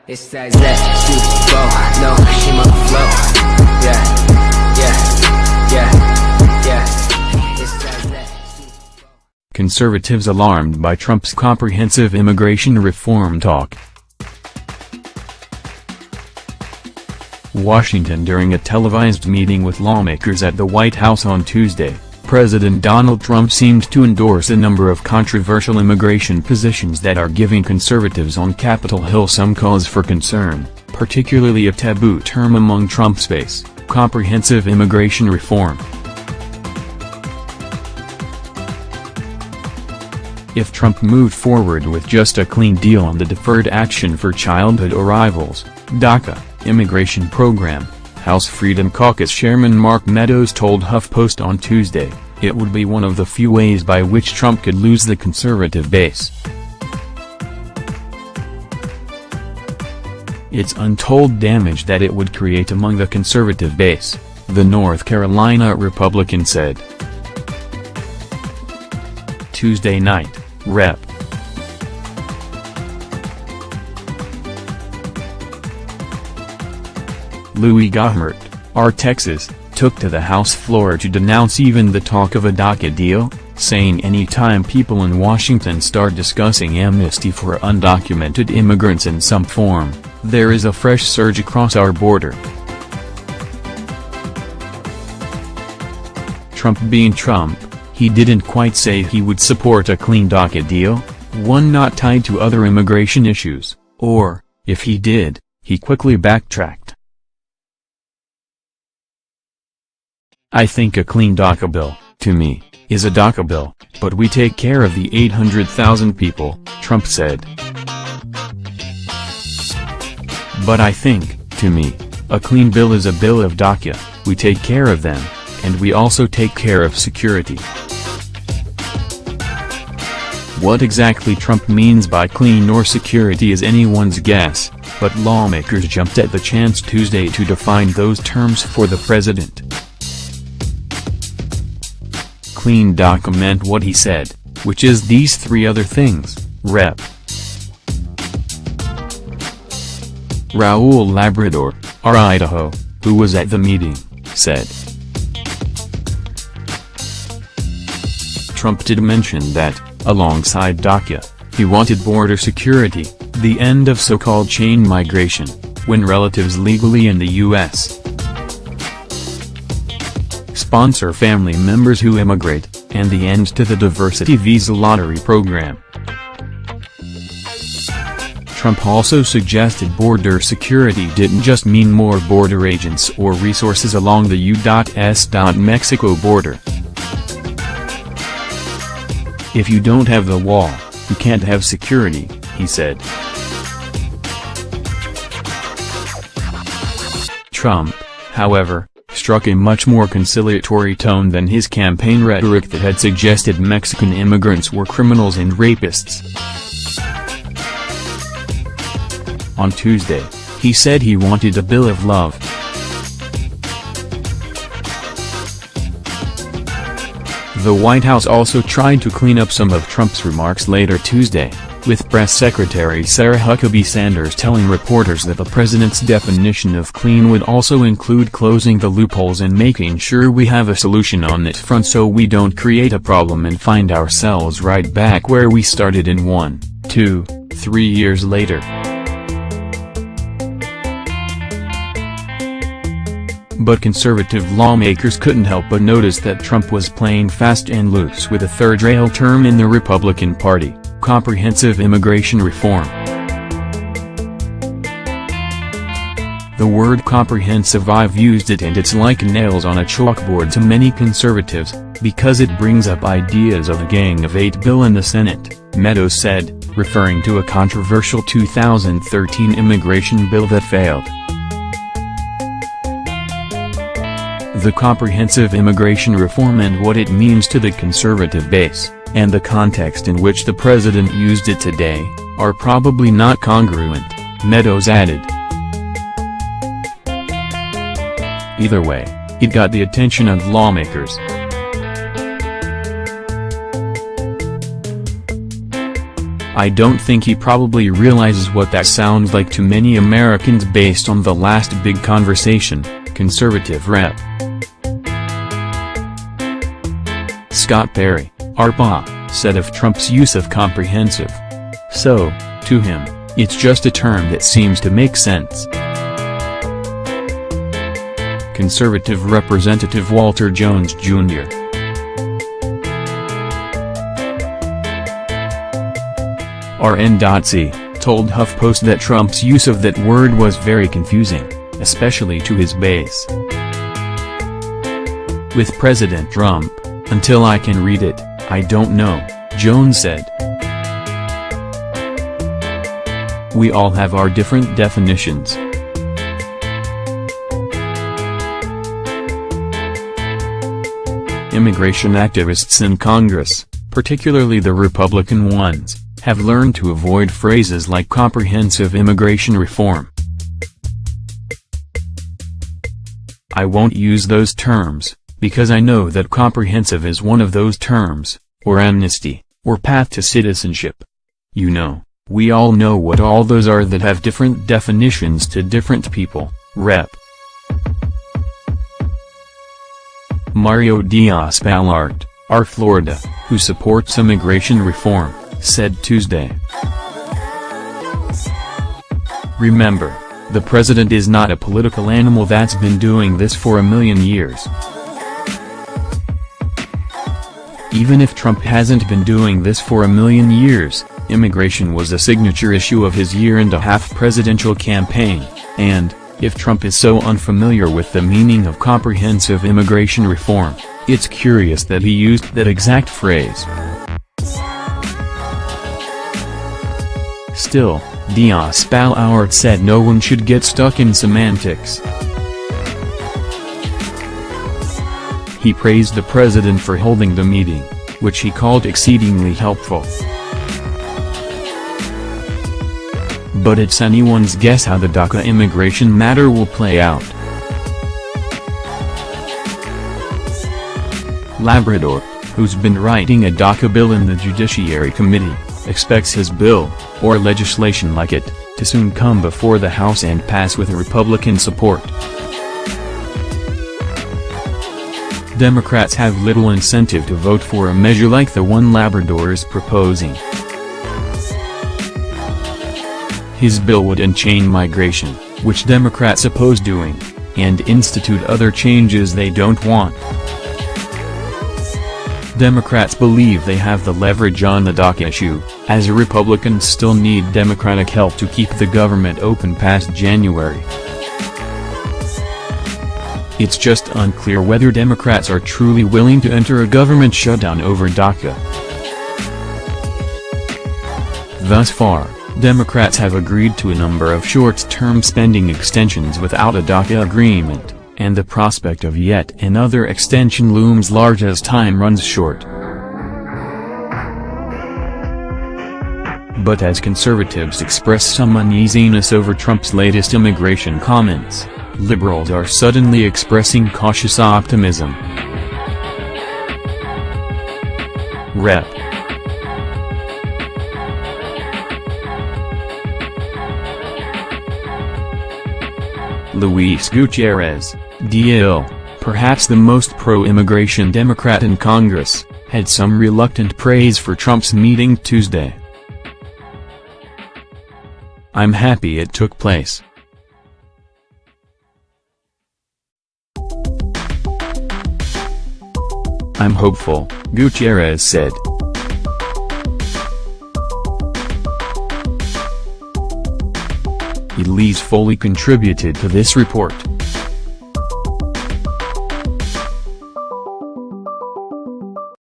It's that flow, no, she my flow. Yeah. It's that. Conservatives alarmed by Trump's comprehensive immigration reform talk. Washington. During a televised meeting with lawmakers at the White House on Tuesday, President Donald Trump seemed to endorse a number of controversial immigration positions that are giving conservatives on Capitol Hill some cause for concern, particularly a taboo term among Trump's base: comprehensive immigration reform. If Trump moved forward with just a clean deal on the Deferred Action for Childhood Arrivals (DACA) immigration program, House Freedom Caucus Chairman Mark Meadows told HuffPost on Tuesday, it would be one of the few ways by which Trump could lose the conservative base. It's untold damage that it would create among the conservative base, the North Carolina Republican said. Tuesday night, Rep. Luis Gutierrez, R. Texas, took to the House floor to denounce even the talk of a DACA deal, saying any time people in Washington start discussing amnesty for undocumented immigrants in some form, there is a fresh surge across our border. Trump being Trump, he didn't quite say he would support a clean DACA deal, one not tied to other immigration issues, or, if he did, he quickly backtracked. I think a clean DACA bill, to me, is a DACA bill, but we take care of the 800,000 people, Trump said. But I think, to me, a clean bill is a bill of DACA, we take care of them, and we also take care of security. What exactly Trump means by clean or security is anyone's guess, but lawmakers jumped at the chance Tuesday to define those terms for the president. Clean DACA meant what he said, which is these three other things, Rep. Raul Labrador, R. Idaho, who was at the meeting, said. Trump did mention that, alongside DACA, he wanted border security, the end of so-called chain migration, when relatives legally in the U.S. sponsor family members who immigrate, and the end to the diversity visa lottery program. Trump also suggested border security didn't just mean more border agents or resources along the U.S.-Mexico border. If you don't have the wall, you can't have security, he said. Trump, however, struck a much more conciliatory tone than his campaign rhetoric that had suggested Mexican immigrants were criminals and rapists. On Tuesday, he said he wanted a bill of love. The White House also tried to clean up some of Trump's remarks later Tuesday, with Press Secretary Sarah Huckabee Sanders telling reporters that the president's definition of clean would also include closing the loopholes and making sure we have a solution on that front so we don't create a problem and find ourselves right back where we started in 1, 2, 3 years later. But conservative lawmakers couldn't help but notice that Trump was playing fast and loose with a third-rail term in the Republican Party: comprehensive immigration reform. The word comprehensive, I've used it and it's like nails on a chalkboard to many conservatives, because it brings up ideas of a Gang of 8 bill in the Senate, Meadows said, referring to a controversial 2013 immigration bill that failed. The comprehensive immigration reform and what it means to the conservative base, and the context in which the president used it today, are probably not congruent, Meadows added. Either way, it got the attention of lawmakers. I don't think he probably realizes what that sounds like to many Americans based on the last big conversation, conservative Rep. Scott Perry, RPA, said of Trump's use of comprehensive. So, to him, it's just a term that seems to make sense. Conservative Representative Walter Jones, Jr. RN.C. told HuffPost that Trump's use of that word was very confusing, especially to his base. With President Trump, until I can read it, I don't know, Jones said. We all have our different definitions. Immigration activists in Congress, particularly the Republican ones, have learned to avoid phrases like comprehensive immigration reform. I won't use those terms, because I know that comprehensive is one of those terms, or amnesty, or path to citizenship. You know, we all know what all those are that have different definitions to different people, Rep. Mario DiazBalart, R. Florida, who supports immigration reform, said Tuesday. Remember, the president is not a political animal that's been doing this for a million years. Even if Trump hasn't been doing this for a million years, immigration was a signature issue of his year-and-a-half presidential campaign, and, if Trump is so unfamiliar with the meaning of comprehensive immigration reform, it's curious that he used that exact phrase. Still, DiazBalart said no one should get stuck in semantics. He praised the president for holding the meeting, which he called exceedingly helpful. But it's anyone's guess how the DACA immigration matter will play out. Labrador, who's been writing a DACA bill in the Judiciary Committee, expects his bill, or legislation like it, to soon come before the House and pass with Republican support. Democrats have little incentive to vote for a measure like the one Labrador is proposing. His bill would unchain migration, which Democrats oppose doing, and institute other changes they don't want. Democrats believe they have the leverage on the DACA issue, as Republicans still need Democratic help to keep the government open past January. It's just unclear whether Democrats are truly willing to enter a government shutdown over DACA. Thus far, Democrats have agreed to a number of short-term spending extensions without a DACA agreement, and the prospect of yet another extension looms large as time runs short. But as conservatives express some uneasiness over Trump's latest immigration comments, liberals are suddenly expressing cautious optimism. Rep. Luis Gutierrez, DL, perhaps the most pro-immigration Democrat in Congress, had some reluctant praise for Trump's meeting Tuesday. I'm happy it took place. I'm hopeful, Gutierrez said. Elise Foley contributed to this report.